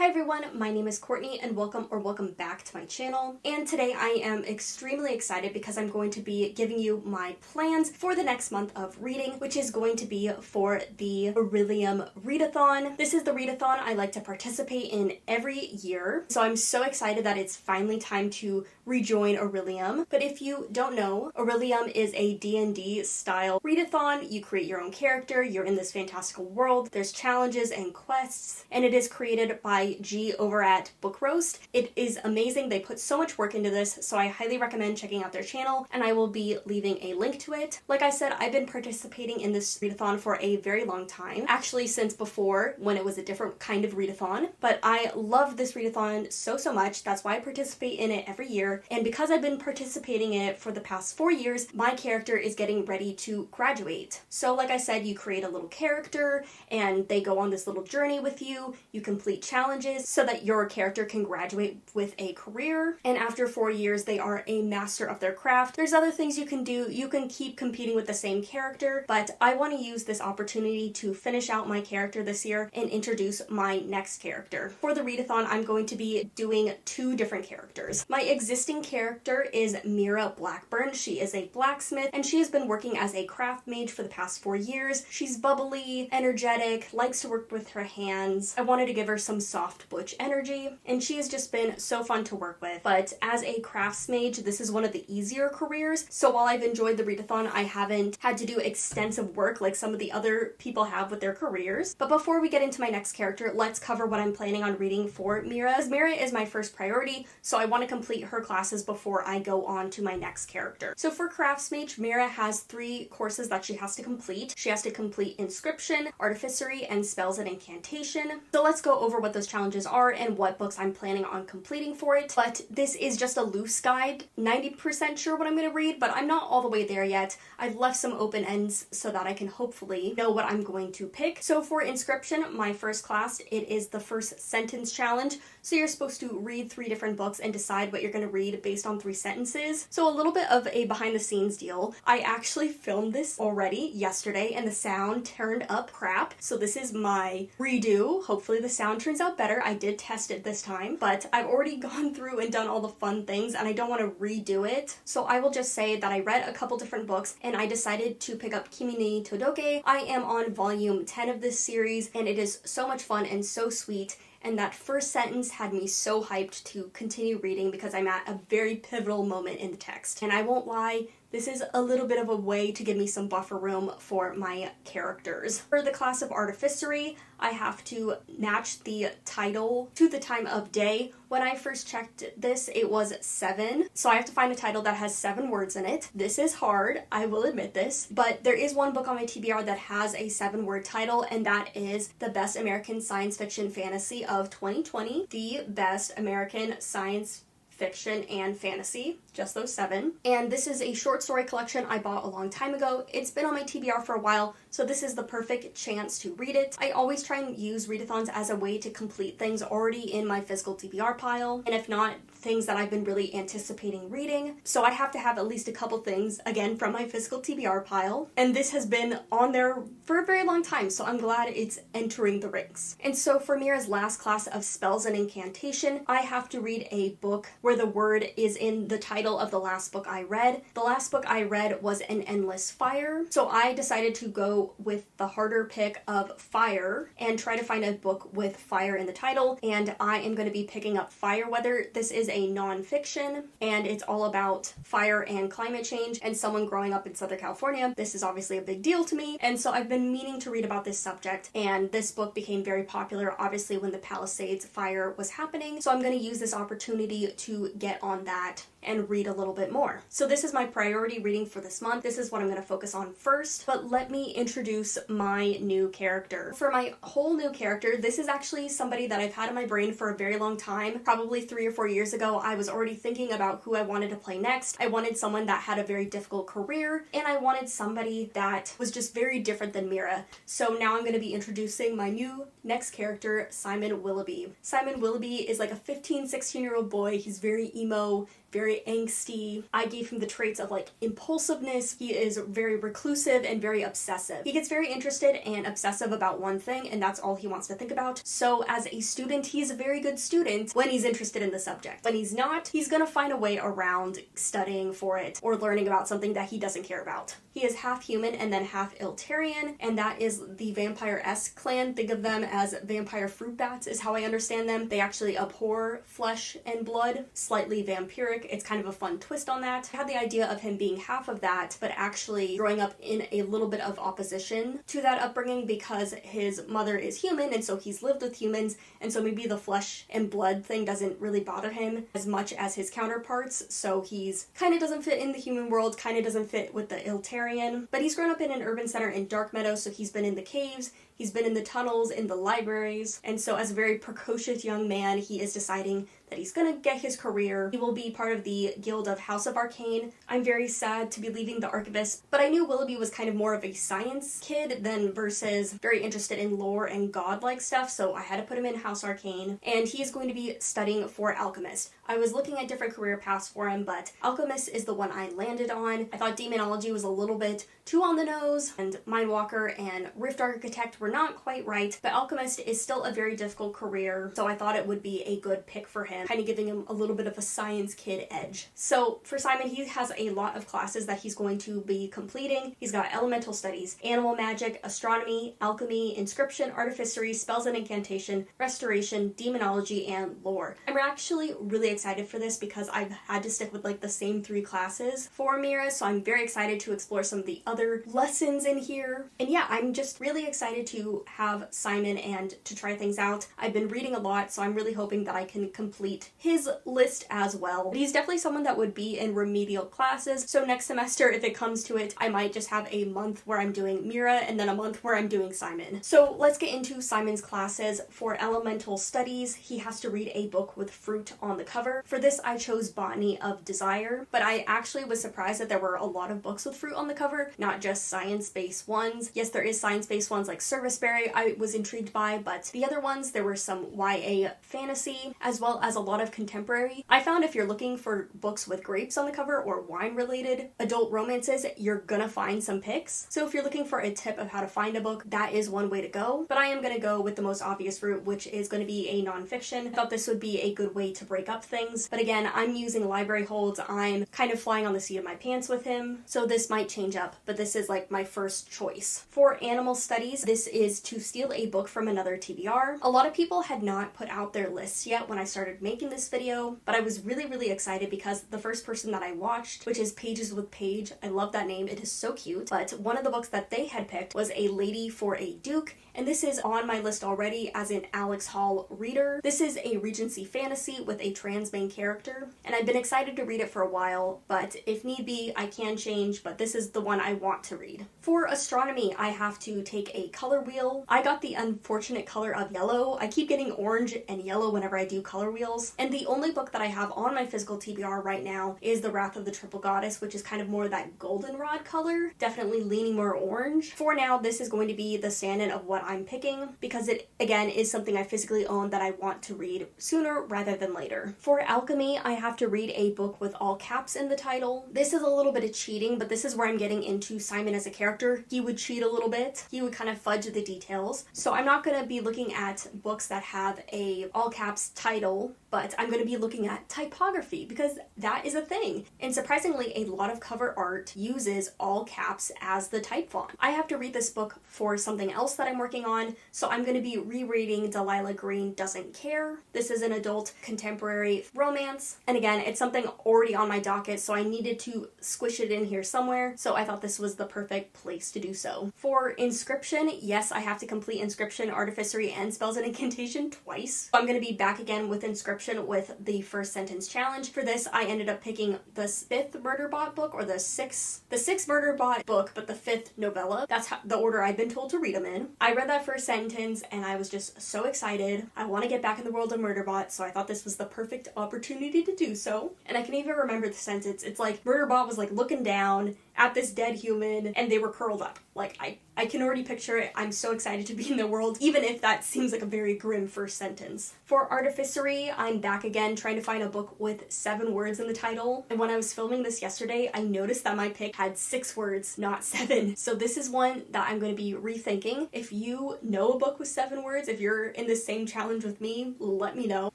Hi everyone, my name is Courtney and welcome back to my channel. And today I am extremely excited because I'm going to be giving you my plans for the next month of reading, which is going to be for the Orilium Readathon. This is the readathon I like to participate in every year. So I'm so excited that it's finally time to rejoin Orilium. But if you don't know, Orilium is a D&D style readathon. You create your own character, you're in this fantastical world, there's challenges and quests, and it is created by G over at Book Roast. It is amazing. They put so much work into this, so I highly recommend checking out their channel, and I will be leaving a link to it. Like I said, I've been participating in this readathon for a very long time, actually since before when it was a different kind of readathon, but I love this readathon so much. That's why I participate in it every year, and because I've been participating in it for the past 4 years, my character is getting ready to graduate. So like I said, you create a little character, and they go on this little journey with you. You complete challenges so that your character can graduate with a career, and after 4 years they are a master of their craft. There's other things you can do. You can keep competing with the same character, but I want to use this opportunity to finish out my character this year and introduce my next character. For the readathon, I'm going to be doing 2 different characters. My existing character is Mira Blackburn. She is a blacksmith, and she has been working as a craft mage for the past 4 years. She's bubbly, energetic, likes to work with her hands. I wanted to give her some soft butch energy, and she has just been so fun to work with. But as a crafts mage, this is one of the easier careers, so while I've enjoyed the readathon, I haven't had to do extensive work like some of the other people have with their careers. But before we get into my next character, let's cover what I'm planning on reading for Mira. Mira is my first priority, so I want to complete her classes before I go on to my next character. So for crafts mage, Mira has 3 courses that she has to complete. She has to complete inscription, artificery, and spells and incantation. So let's go over what those challenges are and what books I'm planning on completing for it. But this is just a loose guide. 90% sure what I'm going to read, but I'm not all the way there yet. I've left some open ends so that I can hopefully know what I'm going to pick. So for inscription, my first class, it is the first sentence challenge. So you're supposed to read 3 different books and decide what you're going to read based on 3 sentences. So a little bit of a behind the scenes deal. I actually filmed this already yesterday and the sound turned up crap. So this is my redo. Hopefully the sound turns out better. I did test it this time, but I've already gone through and done all the fun things and I don't want to redo it. So I will just say that I read a couple different books and I decided to pick up Kimi ni Todoke. I am on volume 10 of this series and it is so much fun and so sweet. And that first sentence had me so hyped to continue reading because I'm at a very pivotal moment in the text. And I won't lie, this is a little bit of a way to give me some buffer room for my characters. For the class of artificery, I have to match the title to the time of day. When I first checked this, it was 7. So I have to find a title that has 7 words in it. This is hard, I will admit this, but there is one book on my TBR that has a 7-word title, and that is The Best American Science Fiction Fantasy of 2020. The Best American Science Fiction and Fantasy, just those 7. And this is a short story collection I bought a long time ago. It's been on my TBR for a while, so this is the perfect chance to read it. I always try and use readathons as a way to complete things already in my physical TBR pile, and if not, things that I've been really anticipating reading. So I have to have at least a couple things, again, from my physical TBR pile, and this has been on there for a very long time, so I'm glad it's entering the ranks. And so for Mira's last class of spells and incantation, I have to read a book where the word is in the title of the last book I read. The last book I read was An Endless Fire, so I decided to go with the harder pick of fire and try to find a book with fire in the title, and I am going to be picking up Fire Weather. This is a non-fiction, and it's all about fire and climate change and someone growing up in Southern California. This is obviously a big deal to me, and so I've been meaning to read about this subject, and this book became very popular obviously when the Palisades fire was happening, so I'm going to use this opportunity to get on that and read a little bit more. So this is my priority reading for this month. This is what I'm going to focus on first, but let me introduce my new character. For my whole new character, this is actually somebody that I've had in my brain for a very long time. Probably 3 or 4 years ago, I was already thinking about who I wanted to play next. I wanted someone that had a very difficult career, and I wanted somebody that was just very different than Mira. So now I'm going to be introducing my new Next character, Simon Willoughby. Simon Willoughby is like a 15, 16-year-old boy. He's very emo, very angsty. I gave him the traits of like impulsiveness. He is very reclusive and very obsessive. He gets very interested and obsessive about one thing, and that's all he wants to think about. So as a student, he's a very good student when he's interested in the subject. When he's not, he's gonna find a way around studying for it or learning about something that he doesn't care about. He is half human and then half Iltarian, and that is the Vampire-esque clan. Think of them as vampire fruit bats is how I understand them. They actually abhor flesh and blood, slightly vampiric. It's kind of a fun twist on that. I had the idea of him being half of that, but actually growing up in a little bit of opposition to that upbringing because his mother is human, and so he's lived with humans, and so maybe the flesh and blood thing doesn't really bother him as much as his counterparts, so he's kind of doesn't fit in the human world, kind of doesn't fit with the Iltarian. But he's grown up in an urban center in Dark Meadow, so he's been in the caves, he's been in the tunnels, in the libraries, and so as a very precocious young man, he is deciding that he's gonna get his career. He will be part of the Guild of House of Arcane. I'm very sad to be leaving the Archivist, but I knew Willoughby was kind of more of a science kid than versus very interested in lore and godlike stuff, so I had to put him in House Arcane, and he is going to be studying for Alchemist. I was looking at different career paths for him, but Alchemist is the one I landed on. I thought Demonology was a little bit too on the nose, and Mindwalker and Rift Architect were not quite right, but Alchemist is still a very difficult career, so I thought it would be a good pick for him, kind of giving him a little bit of a science kid edge. So for Simon, he has a lot of classes that he's going to be completing. He's got Elemental Studies, Animal Magic, Astronomy, Alchemy, Inscription, Artificery, Spells and Incantation, Restoration, Demonology, and Lore. I'm actually really excited for this because I've had to stick with like the same 3 classes for Mira, so I'm very excited to explore some of the other lessons in here. And yeah, I'm just really excited to have Simon and to try things out. I've been reading a lot, so I'm really hoping that I can complete his list as well. But he's definitely someone that would be in remedial classes, so next semester, if it comes to it, I might just have a month where I'm doing Mira and then a month where I'm doing Simon. So let's get into Simon's classes. For Elemental Studies, he has to read a book with fruit on the cover. For this, I chose Botany of Desire, but I actually was surprised that there were a lot of books with fruit on the cover, not just science-based ones. Yes, there is science-based ones like Serviceberry I was intrigued by, but the other ones, there were some YA fantasy, as well as a lot of contemporary. I found if you're looking for books with grapes on the cover or wine-related adult romances, you're gonna find some picks. So if you're looking for a tip of how to find a book, that is one way to go. But I am gonna go with the most obvious route, which is gonna be a nonfiction. I thought this would be a good way to break up things. But again, I'm using library holds. I'm kind of flying on the seat of my pants with him, so this might change up, but this is like my first choice. For Animal Studies, this is to steal a book from another TBR. A lot of people had not put out their lists yet when I started making this video, but I was really excited because the first person that I watched, which is Pages with Paige, I love that name, it is so cute, but one of the books that they had picked was A Lady for a Duke, and this is on my list already as an Alex Hall reader. This is a Regency fantasy with a trans main character, and I've been excited to read it for a while, but if need be, I can change, but this is the one I want to read. For Astronomy, I have to take a color wheel. I got the unfortunate color of yellow. I keep getting orange and yellow whenever I do color wheels, and the only book that I have on my physical TBR right now is The Wrath of the Triple Goddess, which is kind of more that goldenrod color, definitely leaning more orange. For now, this is going to be the stand-in of what I'm picking, because it, again, is something I physically own that I want to read sooner rather than later. For Alchemy, I have to read a book with all caps in the title. This is a little bit of cheating, but this is where I'm getting into Simon as a character. He would cheat a little bit. He would kind of fudge the details. So I'm not going to be looking at books that have a all caps title, but I'm going to be looking at typography because that is a thing. And surprisingly, a lot of cover art uses all caps as the type font. I have to read this book for something else that I'm working on, so I'm going to be rereading Delilah Green Doesn't Care. This is an adult contemporary romance, and again, it's something already on my docket, so I needed to squish it in here somewhere, so I thought this was the perfect place to do so. For Inscription, yes, I have to complete Inscription, Artificery, and Spells and Incantation twice. I'm going to be back again with Inscription with the first sentence challenge. For this, I ended up picking the 5th Murderbot book, or the sixth Murderbot book, but the 5th novella. That's the order I've been told to read them in. I read that first sentence, and I was just so excited. I want to get back in the world of Murderbot, so I thought this was the perfect opportunity to do so. And I can even remember the sentence. It's like Murderbot was like looking down, at this dead human and they were curled up. Like, I can already picture it. I'm so excited to be in the world, even if that seems like a very grim first sentence. For artificery, I'm back again trying to find a book with 7 words in the title. And when I was filming this yesterday, I noticed that my pick had 6 words, not 7. So this is one that I'm going to be rethinking. If you know a book with 7 words, if you're in the same challenge with me, let me know.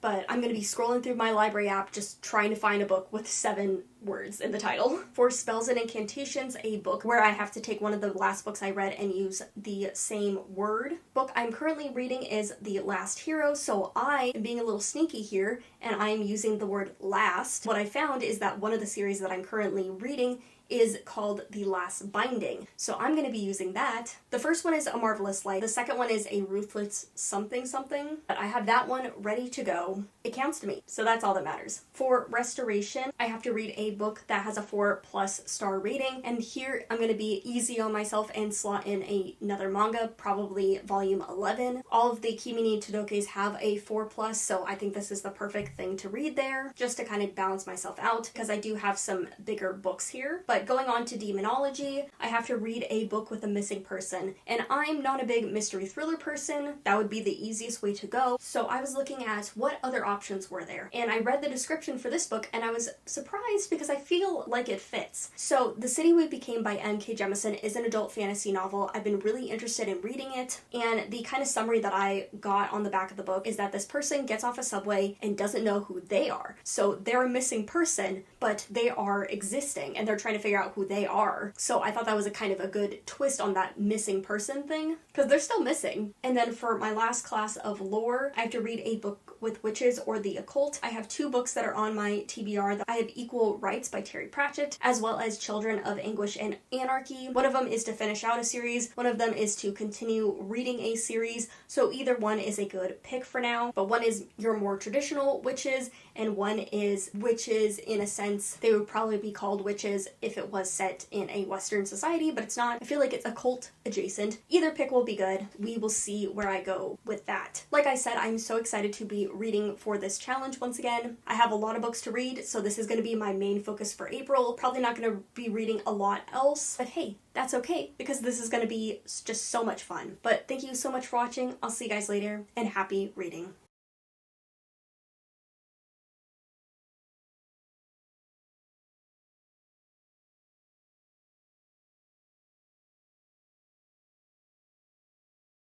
But I'm going to be scrolling through my library app just trying to find a book with 7 words in the title. For spells and incantations, a book where I have to take one of the last books I read and use the same word. Book I'm currently reading is The Last Hero, so I am being a little sneaky here and I am using the word last. What I found is that one of the series that I'm currently reading is called The Last Binding. So I'm going to be using that. The first one is A Marvelous Life. The second one is A Ruthless something something. But I have that one ready to go. It counts to me, so that's all that matters. For restoration, I have to read a book that has a 4+ star rating. And here I'm going to be easy on myself and slot in another manga, probably volume 11. All of the Kimi ni Todokes have a 4+, so I think this is the perfect thing to read there, just to kind of balance myself out, because I do have some bigger books here. But going on to demonology, I have to read a book with a missing person, and I'm not a big mystery thriller person. That would be the easiest way to go. So I was looking at what other options were there, and I read the description for this book and I was surprised because I feel like it fits. So The City We Became by M.K. Jemisin is an adult fantasy novel. I've been really interested in reading it, and the kind of summary that I got on the back of the book is that this person gets off a subway and doesn't know who they are. So they're a missing person, but they are existing and they're trying to figure out who they are. So I thought that was a kind of a good twist on that missing person thing, because they're still missing. And then for my last class of lore, I have to read a book with witches or the occult. I have 2 books that are on my TBR. I have Equal Rights by Terry Pratchett, as well as Children of Anguish and Anarchy. One of them is to finish out a series, one of them is to continue reading a series, so either one is a good pick for now. But one is your more traditional witches, and one is witches in a sense. They would probably be called witches if it was set in a Western society, but it's not. I feel like it's occult adjacent. Either pick will be good. We will see where I go with that. Like I said, I'm so excited to be reading for this challenge once again. I have a lot of books to read, so this is going to be my main focus for April. Probably not going to be reading a lot else, but hey, that's okay, because this is going to be just so much fun. But thank you so much for watching. I'll see you guys later, and happy reading.